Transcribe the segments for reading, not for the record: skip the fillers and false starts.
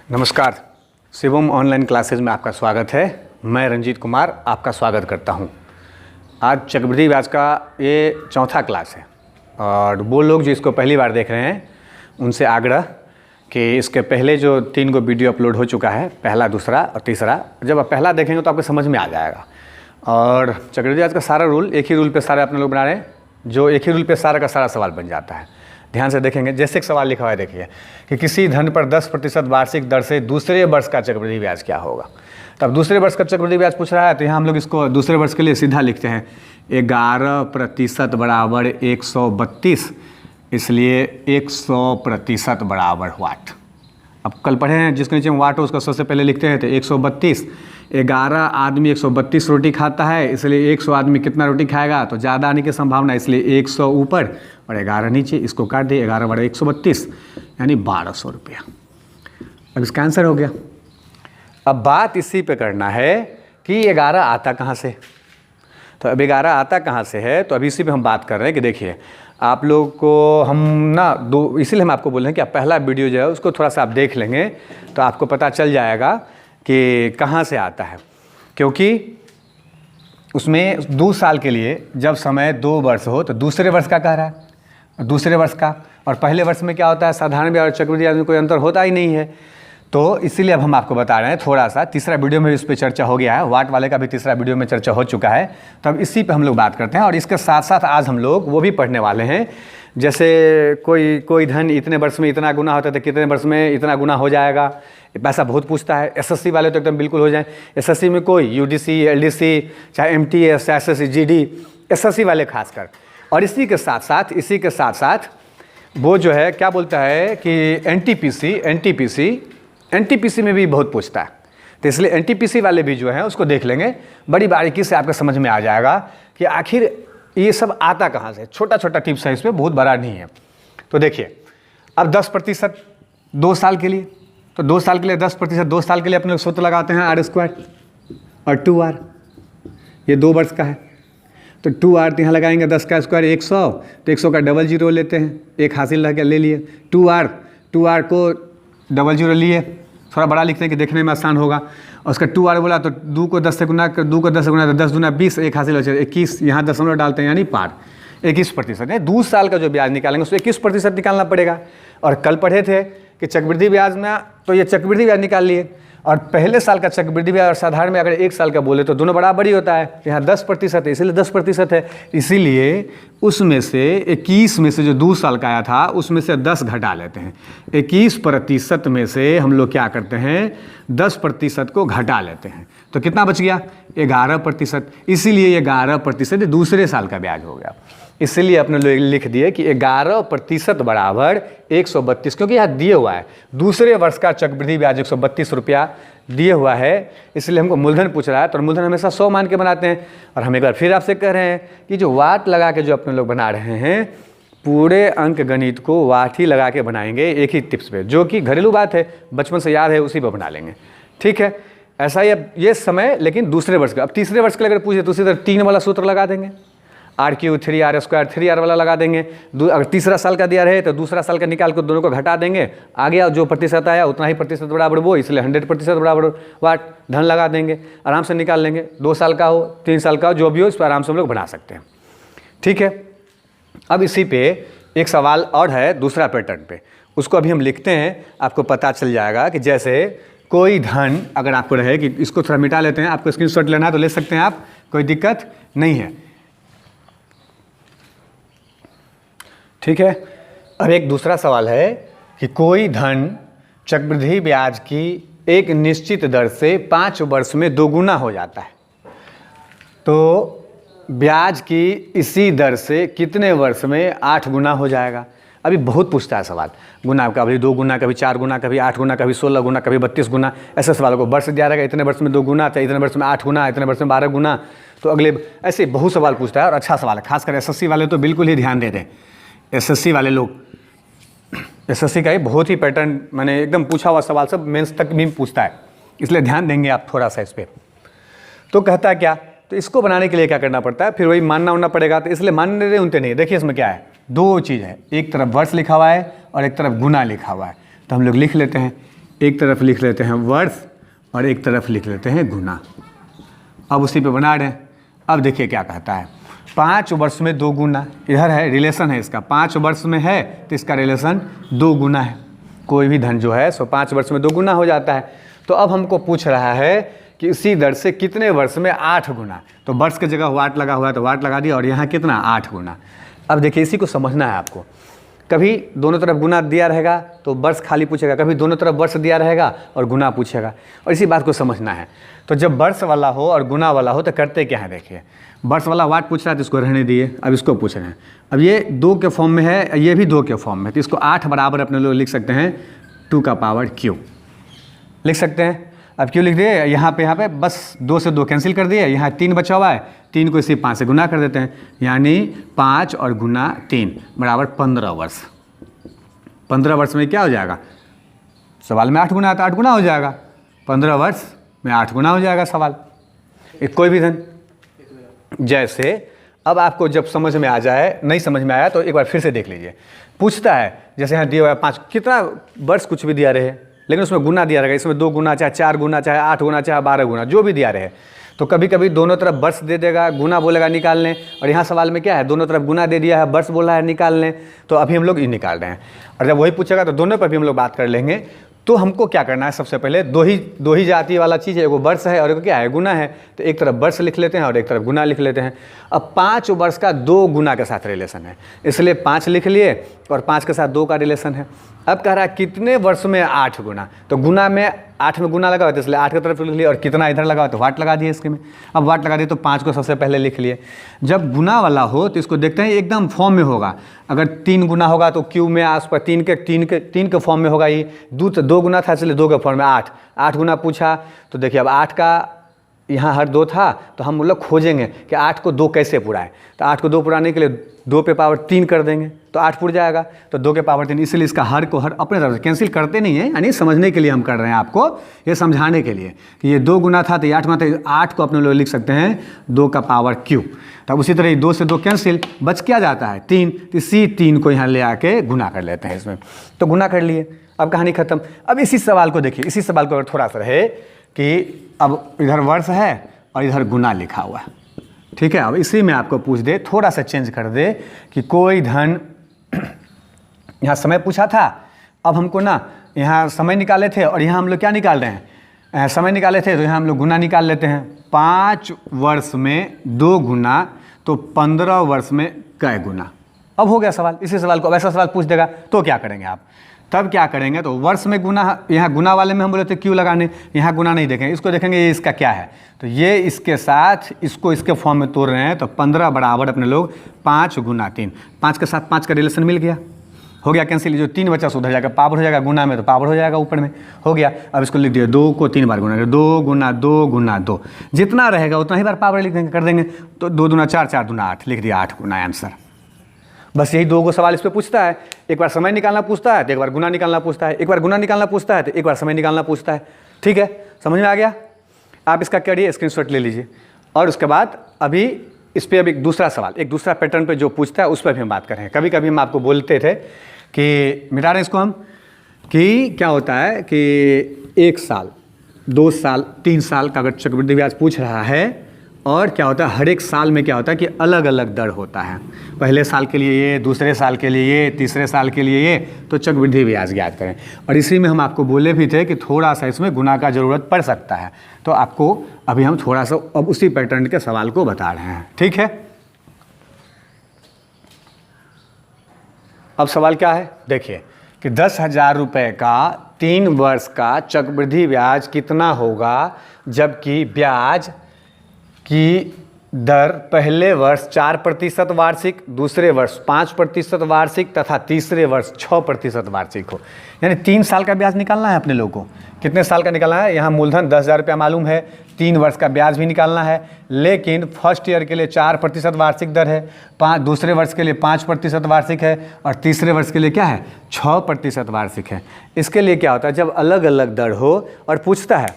नमस्कार, Shivam online classes में आपका स्वागत है। मैं रंजीत कुमार आपका स्वागत करता हूं। आज चक्रवृद्धि ब्याज का ये चौथा क्लास है और वो लोग जो इसको पहली बार देख रहे हैं उनसे आग्रह कि इसके पहले जो 3 गो वीडियो अपलोड हो चुका है, पहला, दूसरा और तीसरा, जब आप पहला देखेंगे तो आपको समझ में आ जाएगा। और चक्रवृद्धि ब्याज का सारा रूल, एक ही रूल पे सारे अपने लोग बना रहे हैं, जो एक ही रूल पे सारा का सारा सवाल बन जाता है। ध्यान से देखेंगे, जैसे एक सवाल लिखा हुआ है, देखिए कि किसी धन पर 10% वार्षिक दर से दूसरे वर्ष का चक्रवृद्धि ब्याज क्या होगा। तब दूसरे वर्ष का चक्रवृद्धि ब्याज पूछ रहा है, तो यहाँ हम लोग इसको दूसरे वर्ष के लिए सीधा लिखते हैं 11% बराबर 132, इसलिए 100% बराबर वाट। अब कल पढ़े हैं, जिसके नीचे वाट हो उसका सबसे पहले लिखते हैं, तो 132। 11 आदमी 132 रोटी खाता है, इसलिए 100 आदमी कितना रोटी खाएगा, तो ज़्यादा आने की संभावना, इसलिए 100 ऊपर और 11 नीचे। इसको काट दिए, 11 बड़ा 132 यानी 1200 रुपया। अब इसका आंसर हो गया। अब बात इसी पे करना है कि 11 आता कहाँ से। तो अब 11 आता कहाँ से है, तो अभी इसी पे हम बात कर रहे हैं कि देखिए आप लोग को हम ना इसीलिए हम आपको बोल रहे हैं कि आप पहला वीडियो जो है उसको थोड़ा सा आप देख लेंगे तो आपको पता चल जाएगा कि कहाँ से आता है। क्योंकि उसमें 2 साल के लिए जब समय 2 वर्ष हो तो दूसरे वर्ष का कह रहा है, दूसरे वर्ष का। और पहले वर्ष में क्या होता है, साधारण ब्याज और चक्रवृद्धि ब्याज में कोई अंतर होता ही नहीं है। तो इसीलिए अब हम आपको बता रहे हैं थोड़ा सा, तीसरा वीडियो में भी इस पर चर्चा हो गया है, वाट वाले का भी तीसरा वीडियो में चर्चा हो चुका है। तो अब इसी पे हम लोग बात करते हैं और इसके साथ साथ आज हम लोग वो भी पढ़ने वाले हैं, जैसे कोई धन इतने वर्ष में इतना गुना होता है तो कितने वर्ष में इतना गुना हो जाएगा। पैसा बहुत पूछता है। एसएससी वाले तो एकदम बिल्कुल हो जाए। एसएससी में कोई यूडीसी, एलडीसी, चाहे एमटीएस, एसएससी, जीडी, एसएससी वाले खासकर। और इसी के साथ साथ वो जो है क्या बोलता है कि एनटीपीसी में भी बहुत पूछता है। तो इसलिए एनटीपीसी वाले भी जो है उसको देख लेंगे, बड़ी बारीकी से आपको समझ में आ जाएगा कि आखिर ये सब आता कहाँ से। छोटा छोटा टिप्स है इसमें, बहुत बड़ा नहीं है। तो देखिए अब 10% 2 साल के लिए, तो 2 साल के लिए 10%, 2 साल के लिए अपने लोग सूत्र लगाते हैं R² और 2R। ये 2 वर्ष का है तो 2R तो यहाँ लगाएंगे 10 का स्क्वायर 100, तो 100 का डबल जीरो लेते हैं, एक हासिल रह गया, ले लिए 2R को डबल जीरो लिए, थोड़ा बड़ा लिखते हैं कि देखने में आसान होगा। और उसका 2R बोला तो 2 को 10 से गुना तो 10 दूना 20, एक हासिल हो जाए 21, यहाँ दशमलव डालते हैं यानी पार 21%। 2 साल का जो ब्याज निकालेंगे उसको 21% निकालना पड़ेगा। और कल पढ़े थे कि चक्रवृद्धि ब्याज में, तो ये चक्रवृद्धि ब्याज निकाल लिए। और पहले साल का चक्रवृद्धि ब्याज और साधारण में अगर 1 साल का बोले तो दोनों बराबर ही होता है। यहाँ 10% है इसलिए 10% है, इसीलिए उसमें से 21 में से जो 2 साल का आया था उसमें से 10 घटा लेते हैं। 21% में से हम लोग क्या करते हैं, 10% को घटा लेते हैं, तो कितना बच गया 11%। इसीलिए 11% दूसरे साल का ब्याज हो गया। इसलिए अपने लोग लिख दिए कि 11% बराबर 132, क्योंकि यहाँ दिए हुआ है दूसरे वर्ष का चक्रवृद्धि ब्याज 132 रुपया दिए हुआ है। इसलिए हमको मूलधन पूछ रहा है, तो मूलधन हमेशा 100 मान के बनाते हैं। और हम एक बार फिर आपसे कह रहे हैं कि जो वाट लगा के जो अपने लोग बना रहे हैं, पूरे अंक गणित को वाट ही लगा के बनाएंगे एक ही टिप्स पे, जो कि घरेलू बात है, बचपन से याद है, उसी पर बना लेंगे। ठीक है, ऐसा ही अब ये समय, लेकिन दूसरे वर्ष का। अब तीसरे वर्ष के लिए अगर पूछे तो उसी तरह 3 वाला सूत्र लगा देंगे, R³ 3R² 3R वाला लगा देंगे। अगर तीसरा साल का दिया रहे तो दूसरा साल का निकाल कर दोनों को घटा देंगे, आगे जो प्रतिशत आया उतना ही प्रतिशत बराबर वो, इसलिए 100% बराबर वाट धन लगा देंगे, आराम से निकाल लेंगे। 2 साल का हो, 3 साल का हो, जो भी हो, इस पर आराम से हम लोग बना सकते हैं। ठीक है, अब इसी पे एक सवाल और है दूसरा पैटर्न पे, उसको अभी हम लिखते हैं, आपको पता चल जाएगा कि जैसे कोई धन अगर आपको रहे कि इसको थोड़ा मिटा लेते हैं, आपको स्क्रीनशॉट लेना है तो ले सकते हैं आप, कोई दिक्कत नहीं है। ठीक है, अब एक दूसरा सवाल है कि कोई धन चक्रवृद्धि ब्याज की एक निश्चित दर से 5 वर्ष में 2 गुना हो जाता है, तो ब्याज की इसी दर से कितने वर्ष में 8 गुना हो जाएगा। अभी बहुत पूछता है सवाल, गुना कभी 2 गुना, कभी 4 गुना, कभी 8 गुना, कभी 16 गुना, कभी 32 गुना, ऐसे सवालों को वर्ष दिया रहेगा, इतने वर्ष में 2 गुना, तो इतने वर्ष में 8 गुना, इतने वर्ष में 12 गुना, तो अगले ऐसे बहुत सवाल पूछता है। और अच्छा सवाल है, खासकर एसएससी वाले तो बिल्कुल ही ध्यान दे दें। एसएससी वाले लोग, एसएससी का ही बहुत ही पैटर्न, मैंने एकदम पूछा हुआ सवाल सब मेंस तक भी पूछता है, इसलिए ध्यान देंगे आप थोड़ा सा इस पर। तो कहता है क्या, तो इसको बनाने के लिए क्या करना पड़ता है, फिर वही मानना उनना पड़ेगा। तो इसलिए मानने उनते नहीं। देखिए इसमें क्या है, 2 चीज़ है, एक तरफ वर्ष लिखा हुआ है और एक तरफ गुना लिखा हुआ है। तो हम लोग लिख लेते हैं एक तरफ लिख लेते हैं वर्ष और एक तरफ लिख लेते हैं गुना। अब उसी पे बना रहे हैं। अब देखिए क्या कहता है, 5 वर्ष में 2 गुना, इधर है रिलेशन है इसका, 5 वर्ष में है तो इसका रिलेशन 2 गुना है। कोई भी धन जो है सो 5 वर्ष में 2 गुना हो जाता है। तो अब हमको पूछ रहा है कि इसी दर से कितने वर्ष में 8 गुना, तो वर्ष की जगह वाट लगा हुआ है तो वाट लगा दिया, और यहाँ कितना 8 गुना। अब देखिए इसी को समझना है आपको, कभी दोनों तरफ गुना दिया रहेगा तो वर्ष खाली पूछेगा, कभी दोनों तरफ वर्ष दिया रहेगा और गुना पूछेगा, और इसी बात को समझना है। तो जब वर्ष वाला हो और गुना वाला हो तो करते क्या है, देखिए वर्ष वाला वाट पूछ रहा है तो इसको रहने दिए, अब इसको पूछ रहे हैं। अब ये 2 के फॉर्म में है, ये भी 2 के फॉर्म में, तो इसको 8 बराबर अपने लोग लिख सकते हैं 2 का पावर क्यू लिख सकते हैं। अब क्यों लिख दिए, यहाँ पे बस 2 से 2 कैंसिल कर दिए, यहाँ 3 बचा हुआ है, 3 को इसी 5 से गुना कर देते हैं, यानी 5 और गुना 3 बराबर 15 वर्ष। 15 वर्ष में क्या हो जाएगा, सवाल में 8 गुना है तो 8 गुना हो जाएगा, 15 वर्ष में 8 गुना हो जाएगा सवाल। एक कोई भी धन जैसे, अब आपको जब समझ में आ जाए, नहीं समझ में आया तो एक बार फिर से देख लीजिए। पूछता है जैसे यहाँ दिया हुआ है 5, कितना वर्ष कुछ भी दिया रहे, लेकिन उसमें गुना दिया रहेगा, इसमें 2 गुना चाहे 4 गुना चाहे 8 गुना चाहे 12 गुना जो भी दिया रहे, तो कभी कभी दोनों तरफ वर्ष दे देगा, गुना बोलेगा निकाल लें, और यहाँ सवाल में क्या है, दोनों तरफ गुना दे दिया है, वर्ष बोला है निकाल लें, तो अभी हम लोग ये निकाल रहे हैं। और जब वही पूछेगा तो दोनों पर भी हम लोग बात कर लेंगे। तो हमको क्या करना है, सबसे पहले दो ही जाति वाला चीज़ है, एगो वर्ष है और एगो क्या है, गुना है, तो एक तरफ वर्ष लिख लेते हैं और एक तरफ गुना लिख लेते हैं। अब 5 वर्ष का 2 गुना के साथ रिलेशन है, इसलिए 5 लिख लिए और 5 के साथ 2 का रिलेशन है। अब कह रहा है कितने वर्ष में 8 गुना, तो गुना में 8 में गुना लगा हुआ है, इसलिए 8 की तरफ लिख लिया, और कितना इधर लगा हुआ तो वाट लगा दिए इसके में। अब वाट लगा दिए तो 5 को सबसे पहले लिख लिए। जब गुना वाला हो तो इसको देखते हैं एकदम फॉर्म में होगा, अगर 3 गुना होगा तो क्यू में आस पर 3 के फॉर्म में होगा, ये 2 गुना था इसलिए 2 के फॉर्म में 8 गुना पूछा। तो देखिए अब 8 का यहाँ हर 2 था, तो हम लोग खोजेंगे कि 8 को 2 कैसे पुराए, तो 8 को 2 पुराने के लिए 2 पे पावर 3 कर देंगे तो 8 पुर जाएगा, तो 2 के पावर 3, इसलिए इसका हर को हर अपने तरफ से कैंसिल करते नहीं है, यानी समझने के लिए हम कर रहे हैं, आपको ये समझाने के लिए कि ये 2 गुना था तो ये 8 गुना था, 8 को अपने लोग लिख सकते हैं 2 का पावर क्यू। तब उसी तरह 2 से 2 कैंसिल, बच क्या जाता है 3, तो इसी 3 को यहाँ ले आके गुना कर लेते हैं इसमें, तो गुना कर लिए, अब कहानी खत्म। अब इसी सवाल को देखिए, इसी सवाल को अगर थोड़ा सा रहे कि अब इधर वर्ष है और इधर गुना लिखा हुआ है, ठीक है, अब इसी में आपको पूछ दे, थोड़ा सा चेंज कर दे कि कोई धन, यहाँ समय पूछा था, अब हमको ना यहाँ समय निकाले थे और यहाँ हम लोग क्या निकाल रहे हैं, समय निकाले थे, तो यहाँ हम लोग गुना निकाल लेते हैं। 5 वर्ष में 2 गुना तो 15 वर्ष में कै गुना। अब हो गया सवाल। इसी सवाल को, वैसा सवाल पूछ देगा तो क्या करेंगे आप, तब क्या करेंगे, तो वर्ष में गुना, यहाँ गुना वाले में हम बोले थे क्यों लगाने, यहाँ गुना नहीं देखेंगे, इसको देखेंगे ये इसका क्या है, तो ये इसके साथ इसको इसके फॉर्म में तोड़ रहे हैं, तो 15 बराबर अपने लोग 5 गुना 3, 5 के साथ 5 का रिलेशन मिल गया, हो गया कैंसिल, जो 3 बचा उधर जाकर पावर हो जाएगा, गुना में तो पावर हो जाएगा ऊपर में, हो गया। अब इसको लिख दिया 2 को 3 बार गुना, 2 गुना 2 गुना 2, जितना रहेगा उतना ही बार पावर लिख देंगे, कर देंगे, तो 2 दूना 4, 4 दूना 8, लिख दिया 8 गुना आंसर। बस यही 2 सवाल इस पे पूछता है, एक बार समय निकालना पूछता है तो एक बार गुना निकालना पूछता है, एक बार गुना निकालना पूछता है तो एक बार समय निकालना पूछता है, ठीक है, समझ में आ गया। आप इसका करिए, स्क्रीनशॉट ले लीजिए, और उसके बाद अभी इस पर अब एक दूसरा सवाल, एक दूसरा पैटर्न पे जो पूछता है उस पर भी हम बात करें। कभी कभी हम आपको बोलते थे कि मिटा रहे हैं इसको हम, कि क्या होता है कि 1 साल 2 साल 3 साल का अगर चक्रवृद्धि ब्याज पूछ रहा है, और क्या होता है हर एक साल में क्या होता है कि अलग अलग दर होता है, पहले साल के लिए ये, दूसरे साल के लिए ये, तीसरे साल के लिए ये, तो चक्रवृद्धि ब्याज ज्ञात करें। और इसी में हम आपको बोले भी थे कि थोड़ा सा इसमें गुना का ज़रूरत पड़ सकता है, तो आपको अभी हम थोड़ा सा अब उसी पैटर्न के सवाल को बता रहे हैं, ठीक है। अब सवाल क्या है, देखिए कि 10,000 रुपये का 3 वर्ष का चक्रवृद्धि ब्याज कितना होगा, जबकि ब्याज की दर पहले वर्ष 4% वार्षिक, दूसरे वर्ष 5% वार्षिक तथा तीसरे वर्ष 6% वार्षिक हो। यानी 3 साल का ब्याज निकालना है अपने लोगों को। कितने साल का निकालना है, यहाँ मूलधन 10,000 रुपया मालूम है, 3 वर्ष का ब्याज भी निकालना है, लेकिन फर्स्ट ईयर के लिए 4% वार्षिक दर है, दूसरे वर्ष के लिए 5% वार्षिक है, और तीसरे वर्ष के लिए क्या है 6% वार्षिक है। इसके लिए क्या होता है, जब अलग अलग दर हो और पूछता है,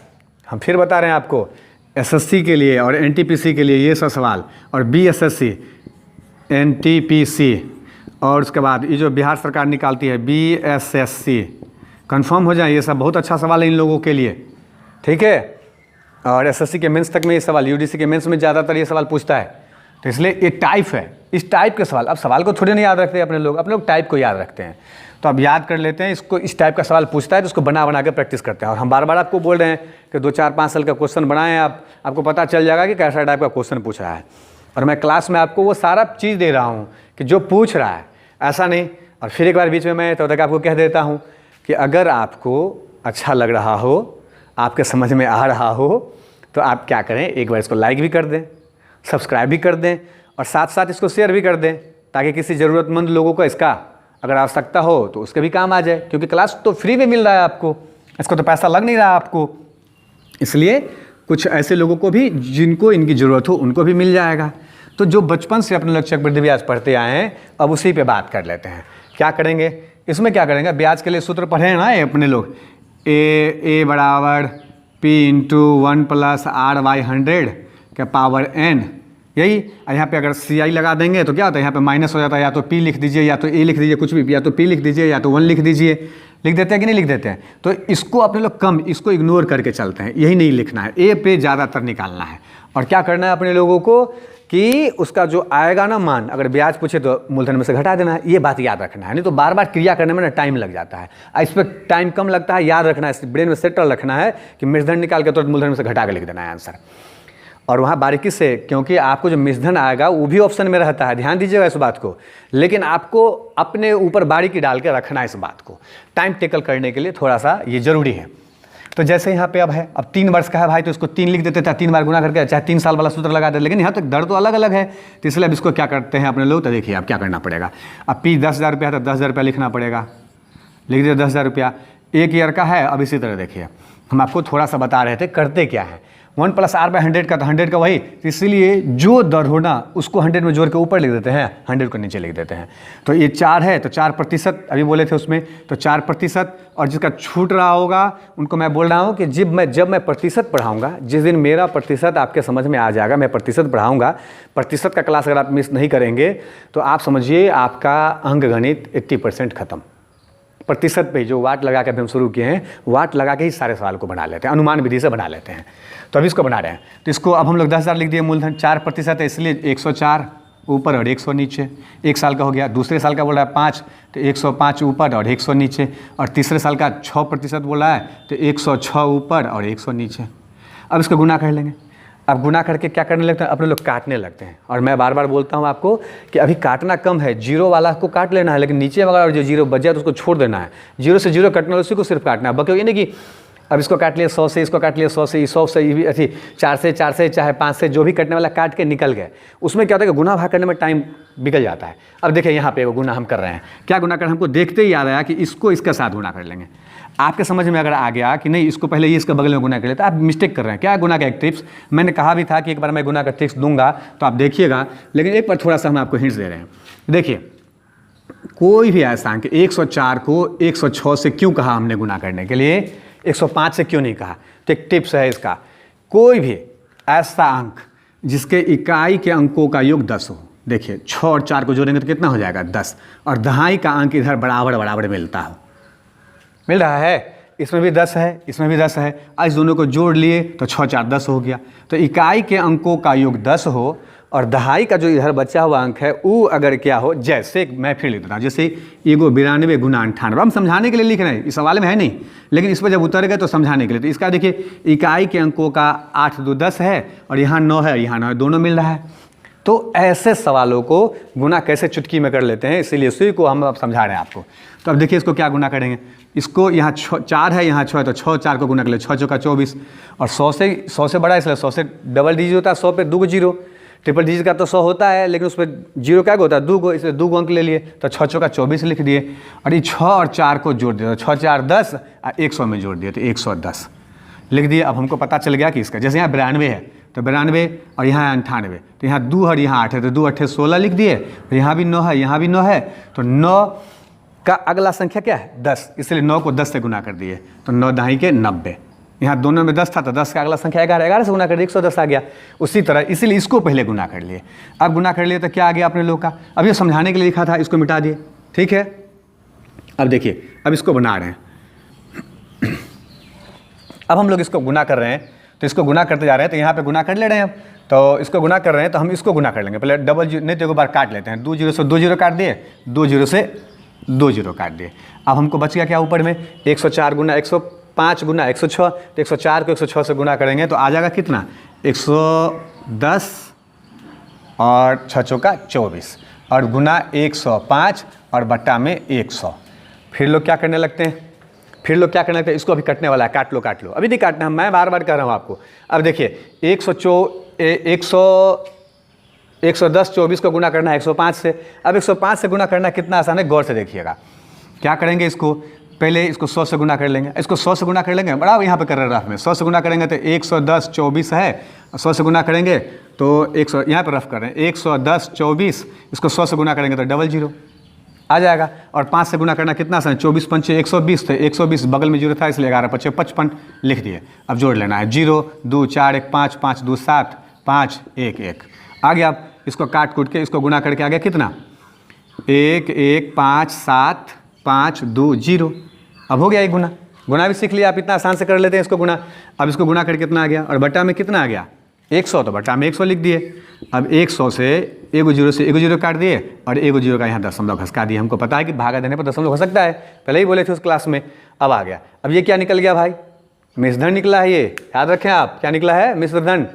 हम फिर बता रहे हैं आपको, एसएससी के लिए और एनटीपीसी के लिए ये सब सवाल, और बीएसएससी, एनटीपीसी, और उसके बाद ये जो बिहार सरकार निकालती है बीएसएससी, कंफर्म हो जाए, ये सब बहुत अच्छा सवाल है इन लोगों के लिए, ठीक है। और एसएससी के मेंस तक में ये सवाल, यूडीसी के मेंस में ज़्यादातर ये सवाल पूछता है, तो इसलिए ये टाइप है, इस टाइप के सवाल। अब सवाल को थोड़ी नहीं याद रखते अपने लोग टाइप को याद रखते हैं। तो अब याद कर लेते हैं, इसको इस टाइप का सवाल पूछता है तो उसको बना बना के प्रैक्टिस करते हैं। और हम बार बार आपको बोल रहे हैं कि 2 4 5 साल का क्वेश्चन बनाएं, आपको पता चल जाएगा कि कैसा टाइप का क्वेश्चन पूछ रहा है। और मैं क्लास में आपको वो सारा चीज़ दे रहा हूँ कि जो पूछ रहा है, ऐसा नहीं। और फिर एक बार बीच में मैं तब तक आपको कह देता हूँ कि अगर आपको अच्छा लग रहा हो, आपके समझ में आ रहा हो, तो आप क्या करें, एक बार इसको लाइक भी कर दें, सब्सक्राइब भी कर दें और साथ साथ इसको शेयर भी कर दें, ताकि किसी ज़रूरतमंद लोगों को इसका अगर आवश्यकता हो तो उसके भी काम आ जाए। क्योंकि क्लास तो फ्री में मिल रहा है आपको, इसको तो पैसा लग नहीं रहा आपको, इसलिए कुछ ऐसे लोगों को भी जिनको इनकी ज़रूरत हो उनको भी मिल जाएगा। तो जो बचपन से अपने लोग चक्रवृद्धि ब्याज पढ़ते आए हैं, अब उसी पे बात कर लेते हैं। क्या करेंगे इसमें, क्या करेंगे, ब्याज के लिए सूत्र पढ़े हैं ना ये अपने लोग, ए बराबर P इंटू 1 + R/100 के पावर n, यही। यहाँ पे अगर CI लगा देंगे तो क्या होता है, यहाँ पे माइनस हो जाता है, या तो P लिख दीजिए या तो A लिख दीजिए, कुछ भी, या तो P लिख दीजिए या तो 1 लिख दीजिए। लिख देते हैं कि नहीं लिख देते हैं? तो इसको अपने लोग कम, इसको इग्नोर करके चलते हैं, यही नहीं लिखना है, A पे ज़्यादातर निकालना है। और क्या करना है अपने लोगों को कि उसका जो आएगा ना मान, अगर ब्याज पूछे तो मूलधन में से घटा देना है, ये बात याद रखना है। नहीं तो बार बार क्रिया करने में ना टाइम लग जाता है, इस पर टाइम कम लगता है, याद रखना है, ब्रेन में सेटल रखना है कि मिश्रधन निकाल के तो मूलधन में से घटा के लिख देना है आंसर। और वहाँ बारीकी से, क्योंकि आपको जो मिश्रधन आएगा वो भी ऑप्शन में रहता है, ध्यान दीजिएगा इस बात को, लेकिन आपको अपने ऊपर बारीकी डाल के रखना है इस बात को, टाइम टेकल करने के लिए थोड़ा सा ये जरूरी है। तो जैसे यहाँ पे अब है, अब 3 वर्ष का है भाई, तो इसको 3 लिख देते थे, 3 बार गुना करके, चाहे 3 साल वाला सूत्र लगा देते, लेकिन यहाँ तक दर तो अलग अलग है, तो इसलिए अब इसको क्या करते हैं अपने लोग, तो देखिए अब क्या करना पड़ेगा। अब P 10,000 रुपया है तो 10,000 रुपया लिखना पड़ेगा, लिख दिया 10,000 रुपया, 1 ईयर का है। अब इसी तरह देखिए हम आपको थोड़ा सा बता रहे थे करते क्या है, 1 + R/100 का, तो 100 का वही, तो इसीलिए जो दर हो ना उसको 100 में जोड़ के ऊपर लिख देते हैं, 100 को नीचे लिख देते हैं। तो ये 4 है तो 4% अभी बोले थे उसमें, तो 4%। और जिसका छूट रहा होगा उनको मैं बोल रहा हूँ कि जब मैं प्रतिशत पढ़ाऊँगा, जिस दिन मेरा प्रतिशत आपके समझ में आ जाएगा, मैं प्रतिशत पढ़ाऊँगा, प्रतिशत का क्लास अगर आप मिस नहीं करेंगे तो आप समझिए आपका अंकगणित 80% खत्म। प्रतिशत पे जो वाट लगा के हम शुरू किए हैं, वाट लगा के ही सारे सवाल को बना लेते हैं, अनुमान विधि से बना लेते हैं। तो अभी इसको बना रहे हैं, तो इसको अब हम लोग 10,000 लिख दिए, मूलधन 4% है इसलिए 104 ऊपर और 100 नीचे। 1 साल का हो गया, दूसरे साल का बोल रहा है 5, तो 105 ऊपर और 100 नीचे। और तीसरे साल का 6% बोल रहा है तो 106 ऊपर और 100 नीचे। अब इसको गुना कर लेंगे। अब गुना करके क्या करने लगते हैं, अपने लोग काटने लगते हैं। और मैं बार बार बोलता हूँ आपको कि अभी काटना कम है, जीरो वाला को काट लेना है, लेकिन नीचे वाला और जो जीरो बच जाए तो उसको छोड़ देना है। 0 से 0 कटना है, उसी को सिर्फ काटना है, बाकी ये नहीं कि अब इसको काट लिया 100 से, इसको काट लिया 100 से, 100 से भी अच्छी 4 से चाहे 5 से, जो भी कटने वाला काट के निकल गए। उसमें क्या होता है कि गुना भाग करने में टाइम निकल जाता है। अब देखिए यहाँ पे वो गुना हम कर रहे हैं, क्या गुना कर, हमको देखते ही याद आया कि इसको इसके साथ गुना कर लेंगे। आपके समझ में अगर आ गया कि नहीं इसको पहले ये इसके बगल में गुना कर लेते, आप मिस्टेक कर रहे हैं। क्या गुना का एक टिप्स मैंने कहा भी था कि एक बार मैं गुना का ट्रिक्स दूंगा तो आप देखिएगा, लेकिन एक बार थोड़ा सा हम आपको हिंट्स दे रहे हैं। देखिए कोई भी ऐसा अंक 104 को 106 से क्यों कहा हमने गुना करने के लिए, 105 से क्यों नहीं कहा, तो एक टिप्स है इसका। कोई भी ऐसा अंक जिसके इकाई के अंकों का योग 10 हो, देखिए 6 और 4 को जोड़ेंगे तो कितना हो जाएगा 10, और दहाई का अंक इधर बराबर बराबर मिलता हो, मिल रहा है, इसमें भी 10 है, इसमें भी 10 है, इस दोनों को जोड़ लिए तो 6 4 10 हो गया। तो इकाई के अंकों का योग 10 हो और दहाई का जो इधर बचा हुआ अंक है वो अगर क्या हो, जैसे मैं फिर लिख देता हूँ, जैसे एगो 92 गुना 98, हम समझाने के लिए लिख रहे हैं, इस सवाल में है नहीं, लेकिन इस पर जब उतर गए तो समझाने के लिए। तो इसका देखिए इकाई के अंकों का 8 2 10 है और यहाँ 9 है, यहाँ 9 है, दोनों मिल रहा है। तो ऐसे सवालों को गुना कैसे चुटकी में कर लेते हैं, इसीलिए उसी को हम अब समझा रहे हैं आपको। तो अब देखिए इसको क्या गुना करेंगे, इसको यहाँ 4 है, यहाँ 6 है, तो 6 4 को गुना कर ले, 6 चौका 24, और 100 से बड़ा इसलिए 100 से डबल डिजिट होता है, 100 पे 2 जीरो, ट्रिपल डिजिट का तो 100 होता है, लेकिन उस पर जीरो क्या होता है 2 को, इसलिए 2 अंक ले लिए, तो 6 चौका 24 लिख दिए, और ये 6 और 4 को जोड़ दिया, 6 4 10 और 100 में जोड़ दिए तो 110 लिख दिए। अब हमको पता चल गया कि इसका, जैसे यहाँ 92 है तो 92 और यहाँ 98, तो यहाँ 2 और यहाँ 8 है, तो 2 8 16 लिख दिए, और यहाँ भी 9 है, यहाँ भी 9 है, तो 9 का अगला संख्या क्या है 10, इसलिए 9 को 10 से गुना कर दिए, तो 9 दहाई के 90। यहाँ दोनों में 10 था तो 10 का अगला संख्या 11, 11 से गुना कर दिए 110 आ गया। उसी तरह इसीलिए इसको पहले गुना कर लिए। अब गुना कर लिए तो क्या आ गया अपने लोग का, अब ये समझाने के लिए लिखा था, इसको मिटा दिए, ठीक है। अब देखिए अब इसको बना रहे हैं, अब हम लोग इसको गुना कर रहे हैं, तो इसको गुना करते जा रहे हैं, तो यहाँ पे गुना कर ले रहे हैं हम, तो इसको गुना कर रहे हैं तो हम इसको गुना कर लेंगे। पहले डबल जीरो नहीं तो एक बार काट लेते हैं, 2 जीरो से 2 जीरो काट दिए, 2 जीरो से 2 जीरो काट दिए। अब हमको बच गया क्या ऊपर में, 104 गुना 105 गुना 106, तो 104 को 106 से गुना करेंगे तो आ जाएगा कितना, 110 और 6 चौका 24 और गुना 105 और बट्टा में 100। फिर लोग क्या करने लगते हैं, इसको अभी कटने वाला है, काट लो अभी नहीं काटना है, मैं बार बार कर रहा हूँ आपको। अब देखिए 110 24 को गुना करना है 105 से। अब 105 से गुना करना कितना आसान है, गौर से देखिएगा। क्या करेंगे, इसको पहले इसको 100 से गुना कर लेंगे, इसको 100 से गुना कर लेंगे, बड़ा यहाँ पे कर रहे हैं रफ में, 100 से गुना करेंगे तो 110 24 है, 100 से गुना करेंगे तो 100, यहाँ पे रफ कर रहे हैं 110 24, इसको 100 से गुना करेंगे तो डबल जीरो आ जाएगा। और 5 से गुना करना कितना आसान है, 24 पंचे 120 थे, 120 बगल में जीरो था इसलिए 11 पचे 55 लिख दिए। अब जोड़ लेना है, 0 2 4 1 5 5 2 7 5 1 1 आ गया। अब इसको काट कूट के इसको गुना करके आ गया कितना, 1 1 5 7 5 2 0। अब हो गया एक गुना भी सीख लिया आप, इतना आसान से कर लेते हैं इसको गुना। अब इसको गुना करके कितना आ गया और बट्टा में कितना आ गया 100, तो बट्टा में 100 लिख दिए। अब 100 से एक जीरो काट दिए और एक जीरो का यहाँ दशमलव घसका दिए। हमको पता है कि भागा देने पर दशमलव हो सकता है, पहले ही बोले थे उस क्लास में। अब आ गया, अब ये क्या निकल गया भाई, मिश्रधन निकला है। ये याद रखें आप, क्या निकला है, मिश्रधन।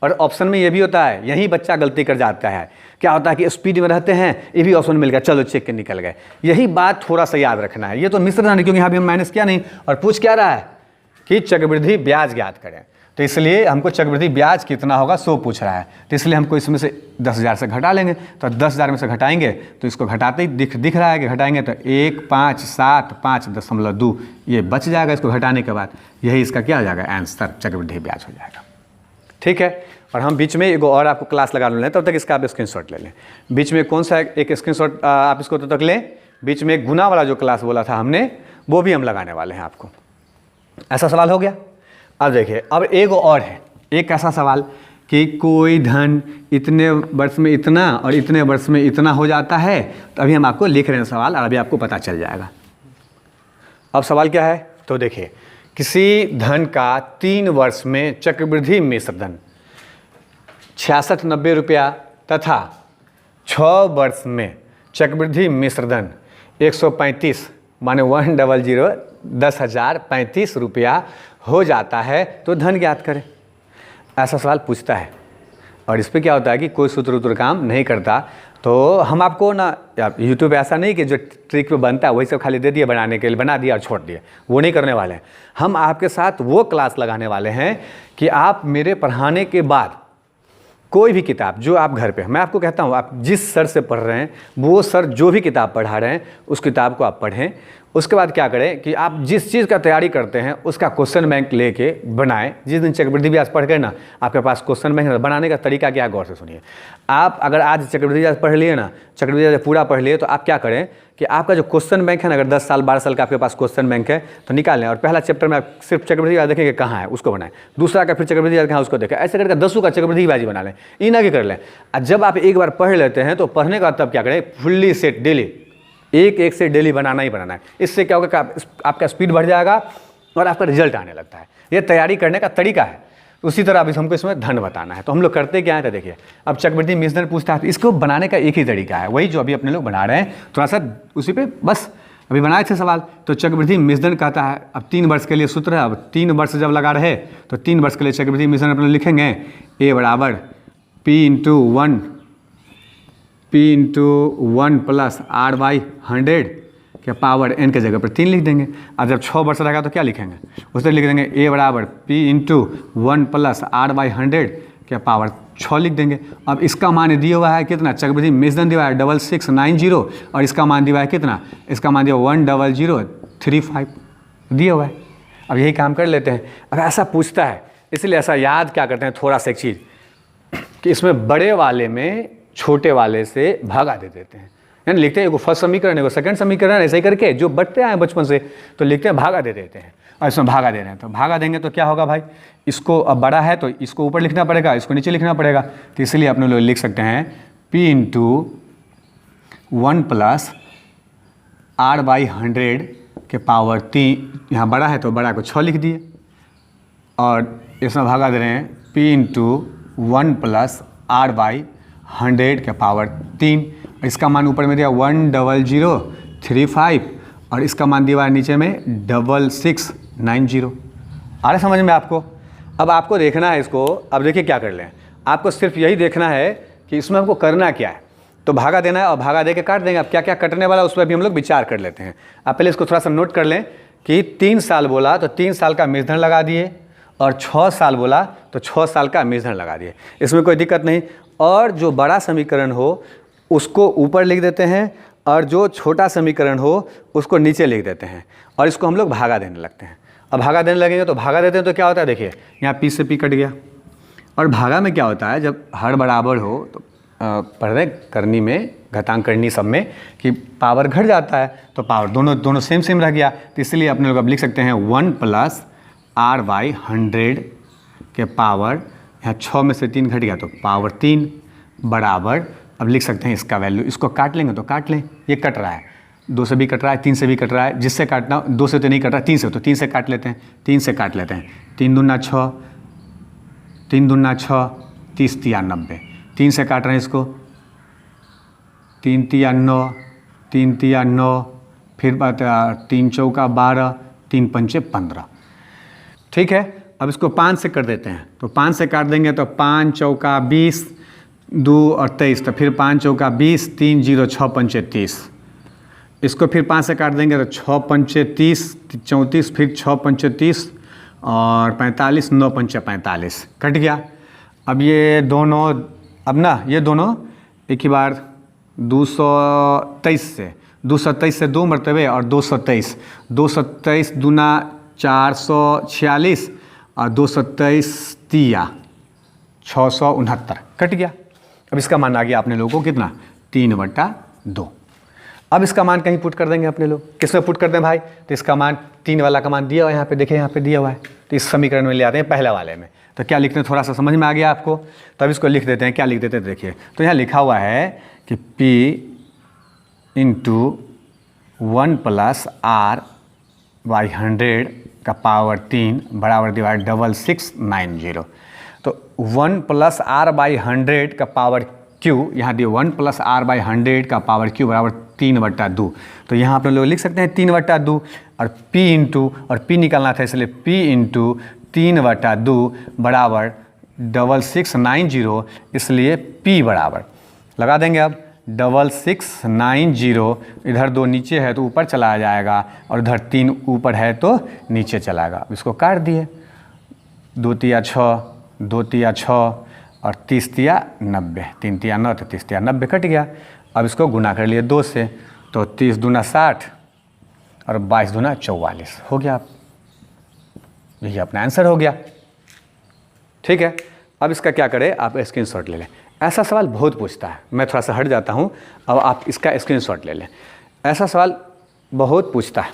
और ऑप्शन में ये भी होता है, यही बच्चा गलती कर जाता है, क्या होता है कि स्पीड में रहते हैं, ये भी ऑप्शन मिल गया, चलो चेक के निकल गए। यही बात थोड़ा सा याद रखना है। ये तो मिश्रधन है क्योंकि यहाँ भी हम माइनस किया नहीं, और पूछ क्या रहा है कि चक्रवृद्धि ब्याज ज्ञात करें, तो इसलिए हमको चक्रवृद्धि ब्याज कितना होगा सो पूछ रहा है। तो इसलिए हमको इसमें से 10,000 से घटा लेंगे, तो 10,000 में से घटाएंगे तो इसको घटाते ही दिख रहा है कि घटाएंगे तो 1,575.2 ये बच जाएगा। इसको घटाने के बाद यही इसका क्या हो जाएगा, आंसर चक्रवृद्धि ब्याज हो जाएगा। ठीक है, और हम बीच में एक और आपको क्लास लगा लें, तब तक इसका आप स्क्रीनशॉट ले लें। बीच में कौन सा एक स्क्रीनशॉट आप इसको तब तक लें, बीच में गुना वाला जो क्लास बोला था हमने, वो भी हम लगाने वाले हैं आपको। ऐसा सवाल हो गया। अब देखिए, अब एक और है, एक ऐसा सवाल कि कोई धन इतने वर्ष में इतना और इतने वर्ष में इतना हो जाता है, तो अभी हम आपको लिख रहे हैं सवाल और अभी आपको पता चल जाएगा। अब सवाल क्या है, तो देखिए, किसी धन का 3 वर्ष में चक्रवृद्धि मिश्रधन 6690 रुपया तथा 6 वर्ष में चक्रवृद्धि मिश्रधन 135 माने 100 10,035 रुपया हो जाता है, तो धन ज्ञात करें। ऐसा सवाल पूछता है और इस पर क्या होता है कि कोई सूत्र काम नहीं करता। तो हम आपको ना, यूट्यूब ऐसा नहीं कि जो ट्रिक पे बनता है वही सब खाली दे दिए बनाने के लिए, बना दिया और छोड़ दिए, वो नहीं करने वाले हैं। हम आपके साथ वो क्लास लगाने वाले हैं कि आप मेरे पढ़ाने के बाद कोई भी किताब जो आप घर पे, मैं आपको कहता हूँ आप जिस सर से पढ़ रहे हैं वो सर जो भी किताब पढ़ा रहे हैं उस किताब को आप पढ़ें। उसके बाद क्या करें कि आप जिस चीज़ का तैयारी करते हैं उसका क्वेश्चन बैंक लेके बनाएं। जिस दिन चक्रवृद्धि ब्याज पढ़ गए ना, आपके पास क्वेश्चन बैंक बनाने का तरीका क्या है, गौर से सुनिए। आप अगर आज चक्रवृद्धि ब्याज पढ़ लिए ना, चक्रवृद्धि ब्याज पूरा पढ़ लिए, तो आप क्या करें कि आपका जो क्वेश्चन बैंक है ना, अगर 10 साल 12 साल का आपके पास क्वेश्चन बैंक है तो निकालें, और पहला चैप्टर में आप सिर्फ चक्रवृद्धि ब्याज देखेंगे कहाँ है उसको बनाएं, दूसरा का फिर चक्रवृद्धि ब्याज कहाँ उसको देखें, ऐसे करके 10 का चक्रवृद्धि ब्याज बना लें, इन आगे कर लें। और जब आप एक बार पढ़ लेते हैं तो पढ़ने का तब क्या करें, फुल्ली सेट डेली एक से डेली बनाना ही बनाना है। इससे क्या होगा कि आपका स्पीड बढ़ जाएगा और आपका रिजल्ट आने लगता है। ये तैयारी करने का तरीका है। उसी तरह अभी हमको इसमें धन बताना है, तो हम लोग करते क्या है, तो देखिए, अब चक्रवृद्धि मिश्रधन पूछता है तो इसको बनाने का एक ही तरीका है, वही जो अभी अपने लोग बना रहे हैं, थोड़ा सा उसी पे बस अभी बनाए थे सवाल। तो चक्रवृद्धि मिश्रधन कहता है, अब 3 वर्ष के लिए सूत्र है, अब 3 वर्ष जब लगा रहे तो 3 वर्ष के लिए चक्रवृद्धि मिश्रधन अपने लिखेंगे, ए बराबर P इंटू 1 प्लस R/100 के पावर n के जगह पर 3 लिख देंगे। अब जब 6 वर्ष रहेगा तो क्या लिखेंगे, उस तरह लिख देंगे ए बराबर P इंटू 1 प्लस R/100 के पावर 6 लिख देंगे। अब इसका मान दिया हुआ है कितना, चक्रवृद्धि मिश्रधन दिया है 6690 और इसका मान दिया है कितना, इसका मान दिया 10035 दिया हुआ है। अब यही काम कर लेते हैं। अब ऐसा पूछता है इसलिए ऐसा याद क्या करते हैं, थोड़ा सा एक चीज़ कि इसमें बड़े वाले में छोटे वाले से भागा दे देते हैं, यानी लिखते हैं एगो फर्स्ट समीकरण एगो सेकंड समीकरण, ऐसे ही करके जो बढ़ते आए बचपन से तो लिखते हैं भागा दे देते हैं। और इसमें भागा दे रहे हैं तो भागा देंगे तो क्या होगा भाई, इसको अब बड़ा है तो इसको ऊपर लिखना पड़ेगा, इसको नीचे लिखना पड़ेगा। तो इसलिए अपने लोग लिख सकते हैं P इंटू 1 प्लस R/100 के पावर 3, यहाँ बड़ा है तो बड़ा को 6 लिख दिए, और इसमें भागा दे रहे हैं p into 1 plus r by 100 के पावर 3। इसका मान ऊपर में दिया 10035 और इसका मान दिया नीचे में 6690। आ रहा समझ में आपको? अब आपको देखना है इसको। अब देखिए क्या कर लें, आपको सिर्फ यही देखना है कि इसमें हमको करना क्या है। तो भागा देना है और भागा दे के काट देंगे। अब क्या क्या कटने वाला उस पर भी हम लोग विचार कर लेते हैं। आप पहले इसको थोड़ा सा नोट कर लें कि 3 साल बोला तो 3 साल का मेजधन लगा दिए, और 6 साल बोला तो 6 साल का मेजधन लगा दिए। इसमें कोई दिक्कत नहीं। और जो बड़ा समीकरण हो उसको ऊपर लिख देते हैं, और जो छोटा समीकरण हो उसको नीचे लिख देते हैं, और इसको हम लोग भागा देने लगते हैं। अब भागा देने लगेंगे तो भागा देते हैं तो क्या होता है, देखिए यहाँ p से p कट गया। और भागा में क्या होता है, जब हर बराबर हो तो पढ़ रहे करनी में, घातांक करनी सब में, कि पावर घट जाता है तो पावर दोनों सेम रह गया। तो इसलिए अपने लोग अब लिख सकते हैं 1 प्लस r बाई 100 के पावर, यहाँ 6 में से 3 घट गया तो पावर 3 बराबर। अब लिख सकते हैं इसका वैल्यू, इसको काट लेंगे तो काट लें, ये कट रहा है, 2 से भी कट रहा है, 3 से भी कट रहा है, जिससे काटना 2 से तो नहीं कट रहा, 3 से, तो 3 से काट लेते हैं, 3 से काट लेते हैं। 3 दूना 6, 3 दूना 6, 30 तिया 90, 3 से काट रहे हैं इसको, 3 तिया 9, 3 तिया 9, फिर 3 चौका 12, 3 पंचे 15। ठीक है, अब इसको 5 से कर देते हैं, तो 5 से काट देंगे तो 5 चौका 20, 2 और 23, तो फिर 5 चौका 20, 3 0 6 पंचे 30। इसको फिर 5 से काट देंगे तो 6 पंचे 30, 34, फिर 6 पंचे 30 और 45, 9 पंचे 45, कट गया। अब ये दोनों, अब ना ये दोनों एक ही बार 223 से 2 मरतबे और 223, 223 दूना 446 और 227 तिया 669, कट गया। अब इसका मान आ गया अपने लोगों को कितना, 3/2। अब इसका मान कहीं पुट कर देंगे अपने लोग, किस में पुट कर दें भाई, तो इसका मान 3 वाला का मान दिया हुआ है यहाँ पे, देखिए यहाँ पे दिया हुआ है, तो इस समीकरण में ले आते हैं पहले वाले में। तो क्या लिखते हैं, थोड़ा सा समझ में आ गया आपको, तब इसको लिख देते हैं। क्या लिख देते हैं, देखिए तो यहाँ लिखा हुआ है कि p into 1 plus r by 100 का पावर 3 बराबर डिवाइड 6690। तो 1 प्लस r बाई 100 का पावर q, यहाँ दिए 1 प्लस r बाई 100 का पावर q बराबर 3/2। तो यहाँ आप लोग लिख सकते हैं 3/2, और p इंटू, और p निकालना था इसलिए p इंटू 3/2 बराबर 6690, इसलिए p बराबर लगा देंगे। अब 6690, इधर 2 नीचे है तो ऊपर चला जाएगा, और इधर 3 ऊपर है तो नीचे चलाएगा। इसको काट दिए, 2 तिया 6, 2 तिया 6 और 30 तिया 90, 3 तिया 9 तो 30 तिया 90, कट गया। अब इसको गुना कर लिए 2 से, तो 30 दूना 60 और 22 दूना 44 हो गया। यही अपना आंसर हो गया। ठीक है, अब इसका क्या करें, आप स्क्रीनशॉट ले लें। ऐसा सवाल बहुत पूछता है, मैं थोड़ा सा हट जाता हूँ, अब आप इसका स्क्रीनशॉट ले लें। ऐसा सवाल बहुत पूछता है।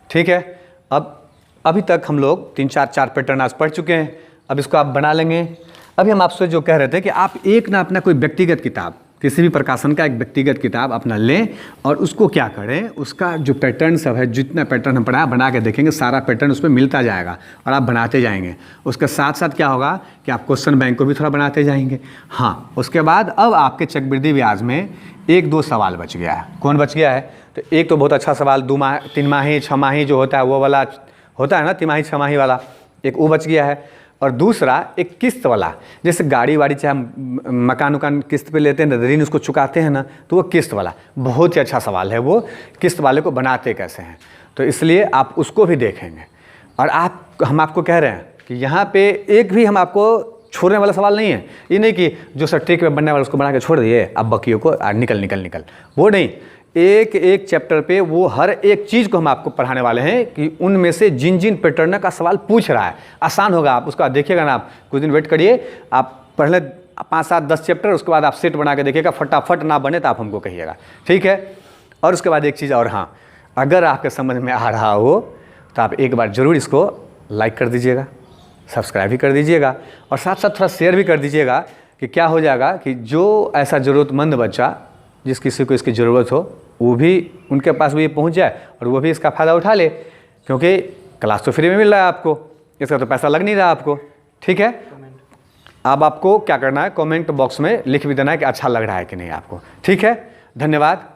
ठीक है, अब अभी तक हम लोग 3-4 पैटर्न आज पढ़ चुके हैं। अब इसको आप बना लेंगे। अभी हम आपसे जो कह रहे थे कि आप एक ना अपना कोई व्यक्तिगत किताब, किसी भी प्रकाशन का एक व्यक्तिगत किताब अपना लें, और उसको क्या करें, उसका जो पैटर्न सब है, जितना पैटर्न हम बना के देखेंगे, सारा पैटर्न उसमें मिलता जाएगा और आप बनाते जाएंगे। उसके साथ साथ क्या होगा कि आप क्वेश्चन बैंक को भी थोड़ा बनाते जाएंगे। हाँ, उसके बाद अब आपके चक्रवृद्धि ब्याज में 1-2 सवाल बच गया है। कौन बच गया है, तो एक तो बहुत अच्छा सवाल 2 माह 3 माही 6 माही जो होता है, वो वाला होता है ना, 3 माही 6 माही वाला, एक वो बच गया है। और दूसरा एक किस्त वाला, जैसे गाड़ी वाड़ी चाहे हम मकान उकान किस्त पे लेते हैं, ऋण उसको चुकाते हैं ना, तो वो किस्त वाला बहुत ही अच्छा सवाल है। वो किस्त वाले को बनाते कैसे हैं, तो इसलिए आप उसको भी देखेंगे। और हम आपको कह रहे हैं कि यहाँ पे एक भी हम आपको छोड़ने वाला सवाल नहीं है। ये नहीं कि जो सट्रिक में बनने वाला उसको बना के छोड़ दिए, अब बाकियों को निकल, वो नहीं। एक चैप्टर पे वो हर एक चीज़ को हम आपको पढ़ाने वाले हैं कि उनमें से जिन पैटर्न का सवाल पूछ रहा है, आसान होगा। आप उसका देखिएगा ना, आप कुछ दिन वेट करिए, आप पढ़ ले 5-7-10 चैप्टर, उसके बाद आप सेट बना के देखिएगा, फटाफट ना बने तो आप हमको कहिएगा, ठीक है। और उसके बाद एक चीज़ और, हाँ, अगर आपके समझ में आ रहा हो तो आप एक बार ज़रूर इसको लाइक कर दीजिएगा, सब्सक्राइब भी कर दीजिएगा, और साथ साथ थोड़ा शेयर भी कर दीजिएगा, कि क्या हो जाएगा कि जो ऐसा ज़रूरतमंद बच्चा जिस किसी को इसकी ज़रूरत हो, वो भी उनके पास भी ये पहुंच जाए और वो भी इसका फ़ायदा उठा ले, क्योंकि क्लास तो फ्री में मिल रहा है आपको, इसका तो पैसा लग नहीं रहा आपको, ठीक है। अब आपको क्या करना है, कमेंट बॉक्स में लिख भी देना है कि अच्छा लग रहा है कि नहीं आपको, ठीक है। धन्यवाद।